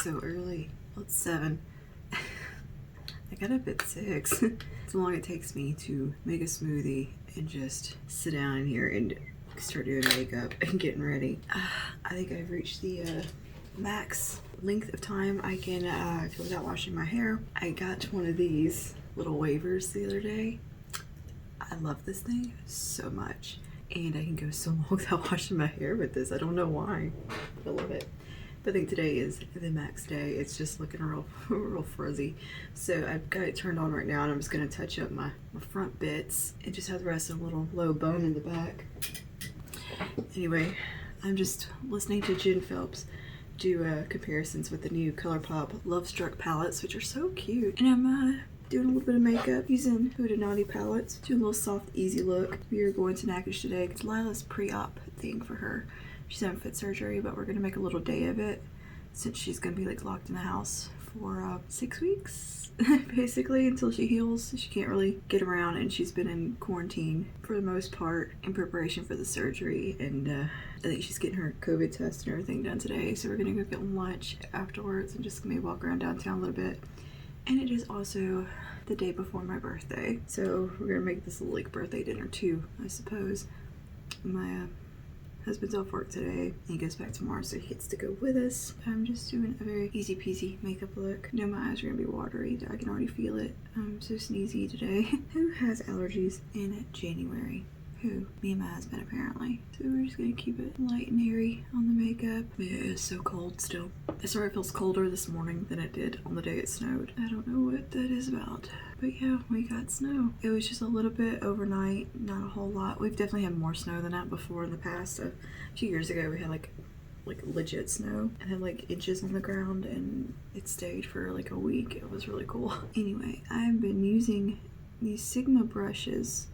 so early. Well, it's 7. I got up at 6. It's how long it takes me to make a smoothie and just sit down in here and start doing makeup and getting ready. I think I've reached the max length of time I can go without washing my hair. I got one of these little wavers the other day. I love this thing so much, and I can go so long without washing my hair with this. I don't know why. I love it. But I think today is the max day. It's just looking real frizzy. So I've got it turned on right now, and I'm just gonna touch up my front bits and just have the rest of a little low bone in the back. Anyway, I'm just listening to Jen Phelps do comparisons with the new ColourPop Love Struck palettes, which are so cute. And I'm doing a little bit of makeup using Huda Naughty palettes. Doing a little soft, easy look. We are going to Natchitoches today. It's Lila's pre-op thing for her. She's having foot surgery, but we're gonna make a little day of it since she's gonna be like locked in the house for 6 weeks, basically, until she heals. She can't really get around, and she's been in quarantine for the most part in preparation for the surgery. And I think she's getting her COVID test and everything done today. So we're gonna go get lunch afterwards and just maybe walk around downtown a little bit. And it is also the day before my birthday, so we're gonna make this little like birthday dinner too, I suppose. My husband's off work today. He goes back tomorrow, so he gets to go with us. I'm just doing a very easy peasy makeup look. I know my eyes are gonna be watery. I can already feel it. I'm so sneezy today. Who has allergies in January? Who? Me and my husband, apparently. So we're just gonna keep it light and airy on the makeup. Yeah, it is so cold still. I swear it feels colder this morning than it did on the day it snowed. I don't know what that is about. But yeah, we got snow. It was just a little bit overnight, not a whole lot. We've definitely had more snow than that before in the past. A few years ago, we had like legit snow and had like inches on the ground, and it stayed for like a week. It was really cool. Anyway, I've been using these Sigma brushes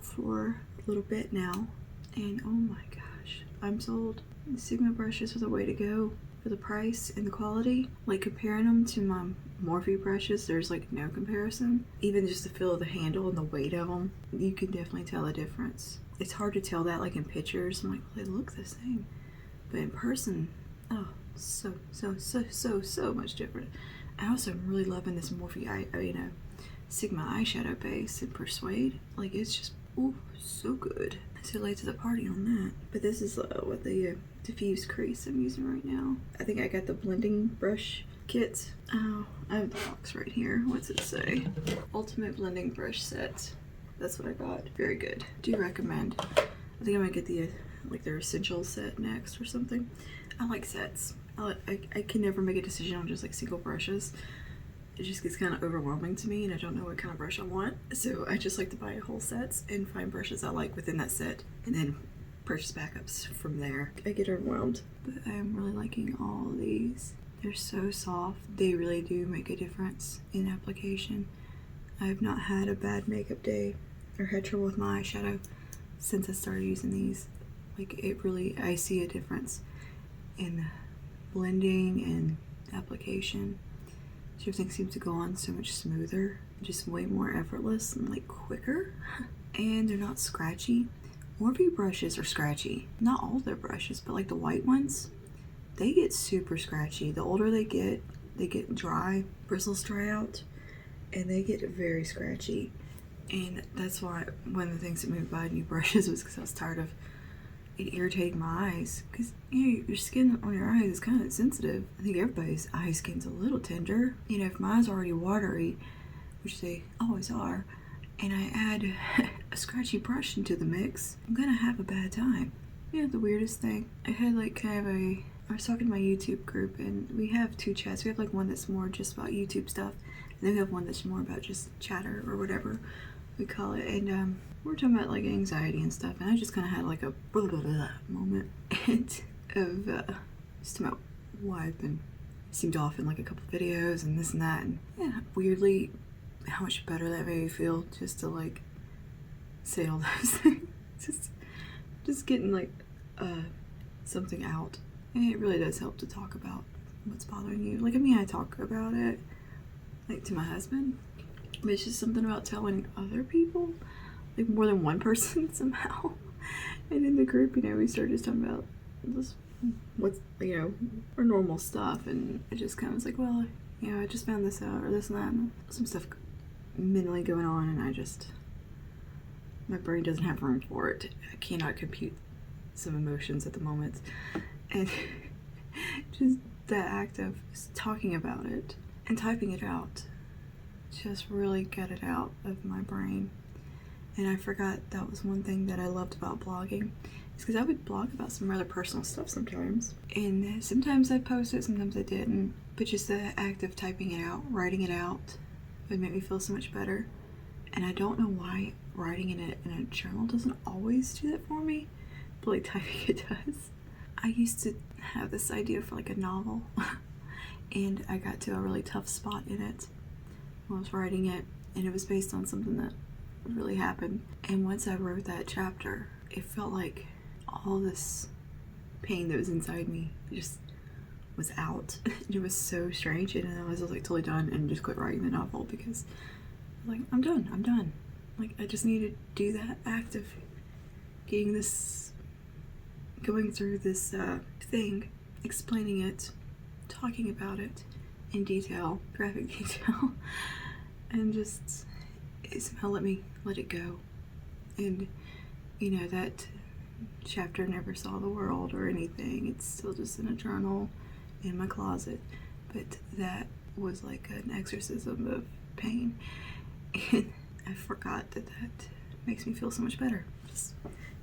for a little bit now, and oh my gosh, I'm sold. The Sigma brushes are the way to go for the price and the quality. Like, comparing them to my Morphe brushes, there's like no comparison. Even just the feel of the handle and the weight of them, you can definitely tell the difference. It's hard to tell that like in pictures. I'm like, well, they look the same, but in person, oh, so much different. I also am really loving this Morphe Sigma eyeshadow base in Persuade. Like, it's just, ooh, so good. It's too late to the party on that. But this is what the diffuse crease I'm using right now. I think I got the blending brush kit. Oh, I have the box right here. What's it say? Ultimate blending brush set. That's what I got. Very good. Do recommend. I think I'm gonna get the like their essential set next or something. I like sets. I can never make a decision on just like single brushes. It just gets kind of overwhelming to me, and I don't know what kind of brush I want. So I just like to buy whole sets and find brushes I like within that set, and then purchase backups from there. I get overwhelmed, but I am really liking all of these. They're so soft. They really do make a difference in application. I have not had a bad makeup day or had trouble with my eyeshadow since I started using these. Like, it really, I see a difference in blending and application. Everything seems to go on so much smoother, just way more effortless and like quicker. And they're not scratchy. Morphe brushes are scratchy. Not all their brushes, but like the white ones, they get super scratchy. The older they get dry, bristles dry out, and they get very scratchy. And that's why one of the things that made me buy new brushes was because I was tired of it irritating my eyes. Because your skin on your eyes is kind of sensitive. I think everybody's eye skin's a little tender. You know, if my eyes are already watery, which they always are, and I add a scratchy brush into the mix, I'm gonna have a bad time. You know, the weirdest thing, I had like kind of I was talking to my YouTube group, and we have two chats. We have like one that's more just about YouTube stuff, and then we have one that's more about just chatter or whatever we call it. And we're talking about like anxiety and stuff, and I just kind of had like a blah, blah, blah moment and of just about why I've been seemed off in like a couple videos and this and that, and yeah, weirdly how much better that made me feel just to like say all those things. just getting like something out. And it really does help to talk about what's bothering you. Like, I mean, I talk about it like to my husband, but it's just something about telling other people, like more than one person somehow. And in the group, you know, we started just talking about this what's, or normal stuff, and it just kind of was like, well, I just found this out, or this and that, and some stuff mentally going on, and my brain doesn't have room for it. I cannot compute some emotions at the moment, and just the act of talking about it and typing it out just really got it out of my brain. And I forgot that was one thing that I loved about blogging, is because I would blog about some rather personal stuff sometimes, and sometimes I post it, sometimes I didn't, but just the act of typing it out, writing it out, would make me feel so much better. And I don't know why writing in a journal doesn't always do that for me, but like typing it does. I used to have this idea for like a novel, and I got to a really tough spot in it when I was writing it, and it was based on something that really happened. And once I wrote that chapter, it felt like all this pain that was inside me just was out. It was so strange, and I was like totally done and just quit writing the novel because like I'm done. Like I just need to do that act of going through this thing, explaining it, talking about it in detail, graphic detail, and just somehow let it go. And that chapter never saw the world or anything. It's still just in a journal in my closet, but that was like an exorcism of pain, and I forgot that makes me feel so much better.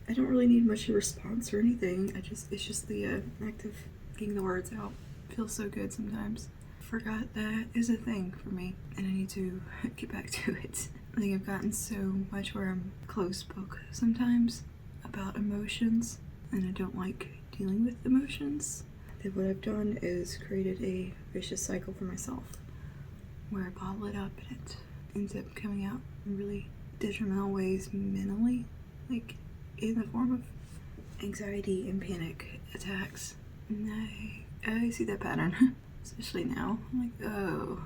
I don't really need much response or anything. It's just the act of getting the words out. It feels so good sometimes. Forgot that is a thing for me, and I need to get back to it. I think I've gotten so much where I'm closed book sometimes about emotions, and I don't like dealing with emotions. That what I've done is created a vicious cycle for myself where I bottle it up and it ends up coming out in really detrimental ways mentally, like in the form of anxiety and panic attacks. And I see that pattern, especially now. I'm like, oh,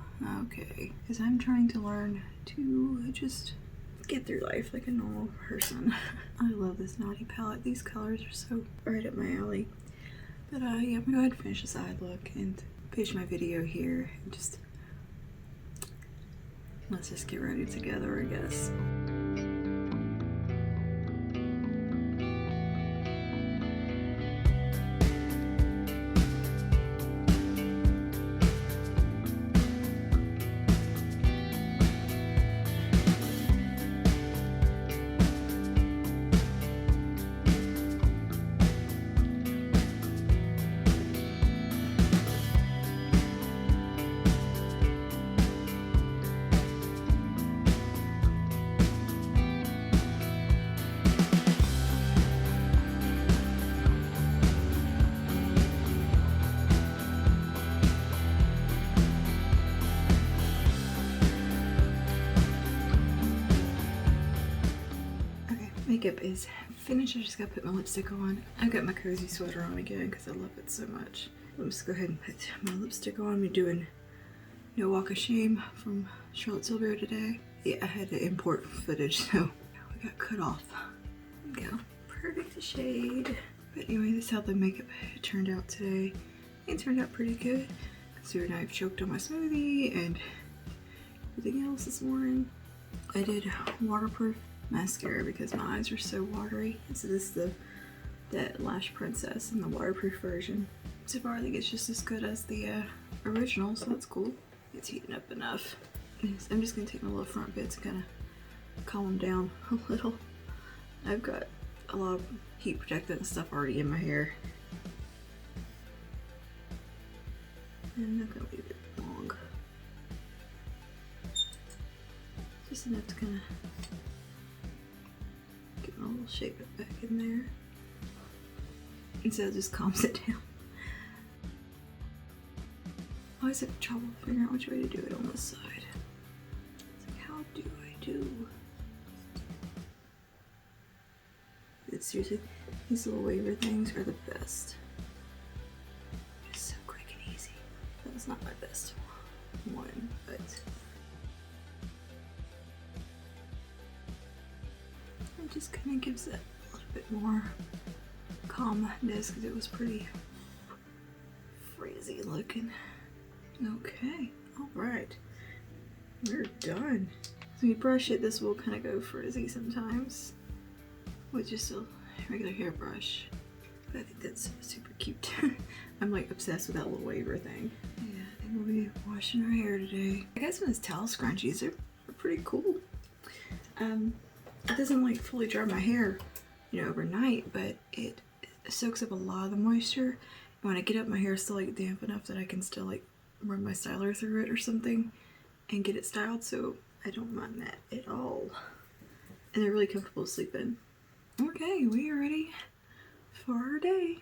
okay. Because I'm trying to learn to just get through life like a normal person. I love this naughty palette. These colors are so right up my alley. But yeah, I'm gonna go ahead and finish the side look and finish my video here. And let's just get ready together, I guess. Makeup is finished. I just gotta put my lipstick on. I've got my cozy sweater on again because I love it so much. Let's go ahead and put my lipstick on. I'm doing No Walk of Shame from Charlotte Tilbury today. Yeah, I had to import footage, so we got cut off. There we go. Perfect shade. But anyway, this is how the makeup turned out today. It turned out pretty good, considering I've choked on my smoothie and everything else this morning. I did waterproof mascara because my eyes are so watery. And so this is that Lash Princess in the waterproof version. So far I think it's just as good as the original, so that's cool. It's heating up enough. I'm just gonna take my little front bits and kind of calm them down a little. I've got a lot of heat protectant and stuff already in my hair. And I'm not gonna leave it long. Just enough to kind of a little shape it back in there, and so it just calms it down. I always have trouble figuring out which way to do it on this side. It's like, how do I do? It's seriously, these little waver things are the best. Just so quick and easy. That's not my best one, but it just kind of gives it a little bit more calmness because it was pretty fuzzy looking. Okay, all right, we're done. So when you brush it, this will kind of go frizzy sometimes with just a regular hairbrush. But I think that's super cute. I'm like obsessed with that little waver thing. Yeah, I think we'll be washing our hair today. I got some of these towel scrunchies. They're pretty cool. It doesn't like fully dry my hair, you know, overnight, but it soaks up a lot of the moisture. And when I get up, my hair is still like damp enough that I can still like run my styler through it or something and get it styled, so I don't mind that at all. And they're really comfortable to sleep in. Okay, we are ready for our day.